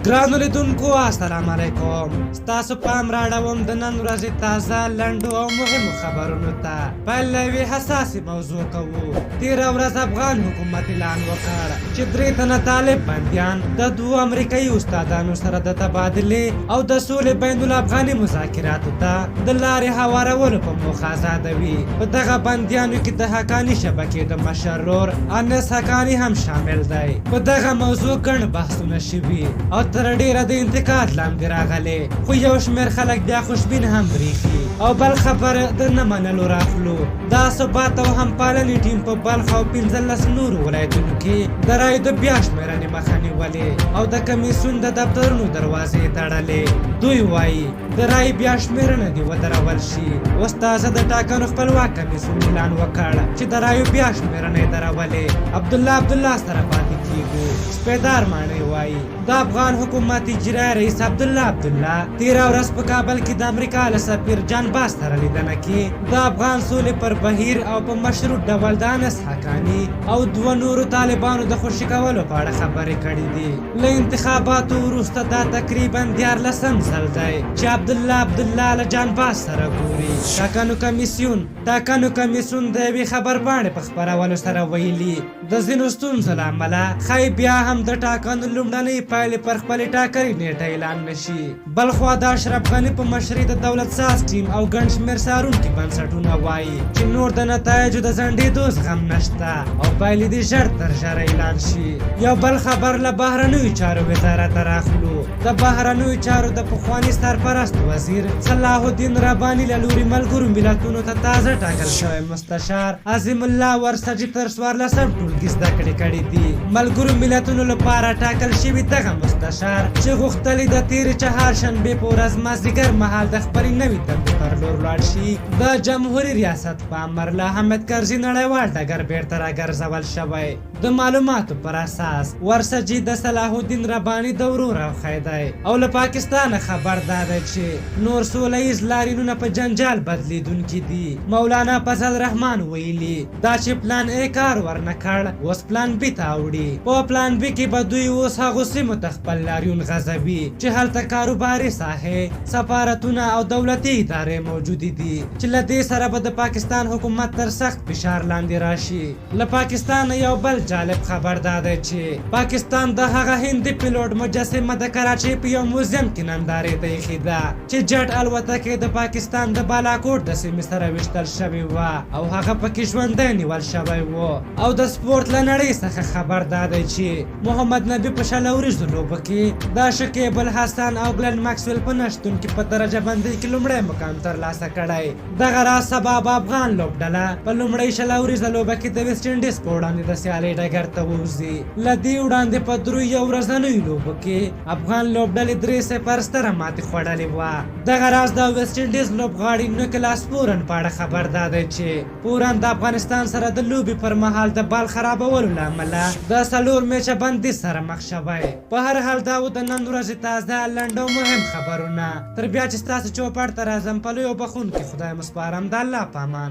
ګرانو لیدونکو السلام علیکم. ستاسو پام راړوم د نن ورځې تازه لنډو او مهمو خبرونو ته. پیل له یوې حساسې موضوع کوو. تېره ورځ افغان حکومت اعلان وکړ چې 3 تنه طالب بندیان د 2 امریکایي استادانو سره د تبادلې او د سولې بین الافغاني مذاکراتو ته د لارې هوارولو په موخه آزادوي. په دغه بندیانو کې د حقاني شبکې د مشر ورور انس حقاني هم شامل دی. په دغه موضوع ګڼ بحثونه شوي او تر ډیره د انتقاد لاندې راغلې، خو یو شمېر خلک بیا خوشبین هم بریښي. او بل خبر د نه منلو راخلو. دا ثبات او همپالنې ټیم په بلخ او 15 نورو ولایتونو کې د رایو د بیا شمېرنې مخه نیولې او د کمیسیون د دفترونو دروازې تړلې. دوی وایي د رایې بیا شمېرنه دې ودرول شي. اوس تازه د ټاکنو خپلواک کمیسیون اعلان وکړ چې د رایو بیا شمېرنه یې درولې. عبدالله سره پاتې کیږو. سپیدار ماڼۍ وایي د افغان حکومت اجرایي رئیس عبدالله تېره ورځ په کابل کې د امریکا له سفیر جان باس سره لیدنه کې د افغان سولې پر بهیر او په مشروط ډول د انس حقاني او 2 نورو طالبانو د خوشي کولو په اړه خبرې کړې دي. له انتخاباتو وروسته دا تقریبا 14م ځل دی چې عبدالله له جان باس سره ګوري. ټاکنو کمیسیون د یوې خبرپاڼې په خپرولو سره ویلي د ځینو ستونزو له امله ښایي بیا هم د ټاکنو لومړنۍ پایلې پر خپلې ټاکنې نیټه اعلان نشي. بلخوا د اشرف غني په مشرۍ د دولت ساز ټیم او ګڼ شمېر څارونکي بنسټونه وایي چې نور د نتایجو د ځنډېدو زغم نشته او پایلې دې ژر تر ژره اعلان شي. یو بل خبر له بهرنیو چارو وزارت راخلو. د بهرنیو چارو د پخواني سرپرست وزیر صلاح الدین رباني له لوري ملګرو ملتونو ته تازه ټاکل شوی مستشار عظیم الله ورسجي تر 14 ټولګي زده کړې کړې دي. ملګرو ملتونو لپاره ټاکل شوي دغه مستشار چې غوښتلې د تېرې چهارشنبې په ورځ مازدیګر مهال د خپلې نوې دندې پر لور لاړ شي. د جمهوري ریاست په امر له حامد کرزي نړیوال ډګر بیرته راګرځول شوی. د معلوماتو پر اساس ورسجي د صلاح الدین رباني د ورور راوښی دی او له پاکستانه خبر داده چې نور سوله ییز لاریونونه په جنجال بدلیدونکي دي. مولانا فضل الرحمن ویلي دا چې پلان ای کار ورنه کړ اوس پلان بي ته اوړي. په پلان بي کې به دوی اوس هغو سیمو ته خپل لاریون غځوي چې هلته کاروباري ساحې، سفارتونه او دولتي ادارې موجودې دي چې له دې سره به د پاکستان حکومت تر سخت فشار لاندې راشي. له پاکستانه یو بل جالب خبر داده چې پاکستان د هغه هندي پیلوټ مجسمه د کراچۍ په یو موزیم کې نندارې ته ایښې ده چې جټ الوتکې د پاکستان د بالاکوټ د سیمې سره ویشتل شوې وه او هغه پکې ژوندی نیول شوی و. او د سپورت له نړۍ څخه خبر داده چې محمد نبي په 20 ورځو لوبو کې د شکیب الحسن او ګلن ماکسویل په نشتون کې په درجه بندۍ کې لومړی مقام ترلاسه کړی. دغه راز سبا به افغان لوبډله په لومړۍ 20 ورځو لوبه کې د ویسټ انډیز په وړاندې د سیالۍ ډګر ته ووځي. له دې وړاندې په 3 ورځنیو لوبو کې افغان لوبډلې 3-0 ستره ماتې خوړلې وه. دغه راز د ویسټ انډیز لوبغاړي نیکلاس پورن په اړه خبر داده چې پورن د افغانستان سره د لوبې پر مهال د بال خرابولو له امله د 4 میچه بندي سره مخ شوی. په هر حال دا و د نن ورځې تازه لنډ او مهم خبرونه. تر بیا چې ستاسو چوپړ ته راځم په لویو بخونکي خدای مو سپارم. د الله په امان.